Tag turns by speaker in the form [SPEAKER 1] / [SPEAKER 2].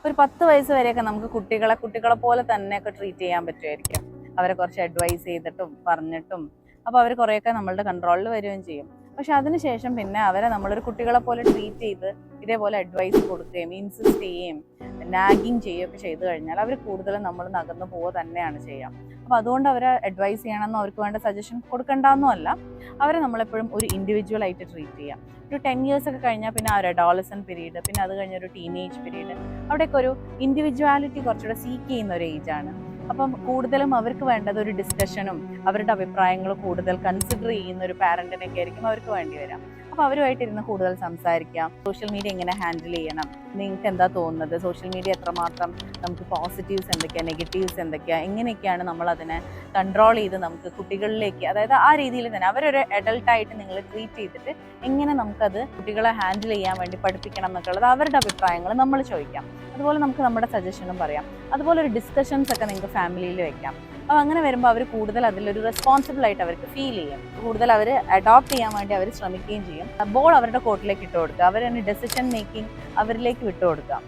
[SPEAKER 1] ഒരു 10 വയസ്സ് വരെയൊക്കെ നമുക്ക് കുട്ടികളെ പോലെ തന്നെയൊക്കെ ട്രീറ്റ് ചെയ്യാൻ പറ്റുമായിരിക്കും. അവരെ കുറച്ച് അഡ്വൈസ് ചെയ്തിട്ടും പറഞ്ഞിട്ടും അപ്പോൾ അവർ കുറേയൊക്കെ നമ്മളുടെ കൺട്രോളിൽ വരികയും ചെയ്യും. പക്ഷെ അതിനുശേഷം പിന്നെ അവരെ നമ്മളൊരു കുട്ടികളെ പോലെ ട്രീറ്റ് ചെയ്ത് ഇതേപോലെ അഡ്വൈസ് കൊടുക്കുകയും ഇൻസിസ്റ്റ് ചെയ്യുകയും നാഗിങ് ചെയ്യുകയൊക്കെ ചെയ്തു കഴിഞ്ഞാൽ അവർ കൂടുതലും നമ്മൾ നകന്നു പോവുക തന്നെയാണ് ചെയ്യുക. അപ്പോൾ അതുകൊണ്ട് അവരെ അഡ്വൈസ് ചെയ്യണമെന്നോ അവർക്ക് വേണ്ട സജഷൻ കൊടുക്കണ്ടെന്നോ അല്ല, അവരെ നമ്മളെപ്പോഴും ഒരു ഇൻഡിവിജ്വൽ ആയിട്ട് ട്രീറ്റ് ചെയ്യാം. ഒരു 10 ഇയേഴ്സ് ഒക്കെ കഴിഞ്ഞാൽ പിന്നെ ആ ഒരു അഡോളസൻ പീരീഡ്, പിന്നെ അത് കഴിഞ്ഞൊരു ടീനേജ് പീരീഡ്, അവിടെയൊക്കെ ഒരു ഇൻഡിവിജ്വാലിറ്റി കുറച്ചുകൂടെ സീക്ക് ചെയ്യുന്ന ഒരു ഏജാണ്. അപ്പം കൂടുതലും അവർക്ക് വേണ്ടത് ഒരു ഡിസ്കഷനും അവരുടെ അഭിപ്രായങ്ങൾ കൂടുതൽ കൺസിഡർ ചെയ്യുന്ന ഒരു പാരന്റിനൊക്കെ ആയിരിക്കും അവർക്ക് വേണ്ടി വരാം. അപ്പോൾ അവരുമായിട്ടിരുന്ന് കൂടുതൽ സംസാരിക്കാം. സോഷ്യൽ മീഡിയ എങ്ങനെ ഹാൻഡിൽ ചെയ്യണം, നിങ്ങൾക്ക് എന്താ തോന്നുന്നത്, സോഷ്യൽ മീഡിയ എത്രമാത്രം നമുക്ക് പോസിറ്റീവ്സ് എന്തൊക്കെയാണ്, നെഗറ്റീവ്സ് എന്തൊക്കെയാണ്, എങ്ങനെയൊക്കെയാണ് നമ്മൾ അതിനെ കൺട്രോൾ ചെയ്ത് നമുക്ക് കുട്ടികളിലേക്ക്, അതായത് ആ രീതിയിൽ തന്നെ അവരൊരു അഡൾട്ടായിട്ട് നിങ്ങൾ ട്രീറ്റ് ചെയ്തിട്ട് എങ്ങനെ നമുക്കത് കുട്ടികളെ ഹാൻഡിൽ ചെയ്യാൻ വേണ്ടി പഠിപ്പിക്കണം എന്നൊക്കെ ഉള്ളത് അവരുടെ അഭിപ്രായങ്ങൾ നമ്മൾ ചോദിക്കാം. അതുപോലെ നമുക്ക് നമ്മുടെ സജഷനും പറയാം. അതുപോലെ ഒരു ഡിസ്കഷൻസ് ഒക്കെ നിങ്ങൾക്ക് ഫാമിലിയിൽ വെക്കാം. അപ്പോൾ അങ്ങനെ വരുമ്പോൾ അവർ കൂടുതൽ അതിലൊരു റെസ്പോൺസിബിൾ ആയിട്ട് അവർക്ക് ഫീൽ ചെയ്യും. കൂടുതൽ അവർ അഡോപ്റ്റ് ചെയ്യാൻ വേണ്ടി അവർ ശ്രമിക്കുകയും ചെയ്യും. ബോൾ അവരുടെ കോർട്ടിലേക്ക് ഇട്ട് കൊടുക്കുക, അവർ തന്നെ ഡെസിഷൻ മേക്കിംഗ് അവരിലേക്ക് വിട്ടുകൊടുക്കുക.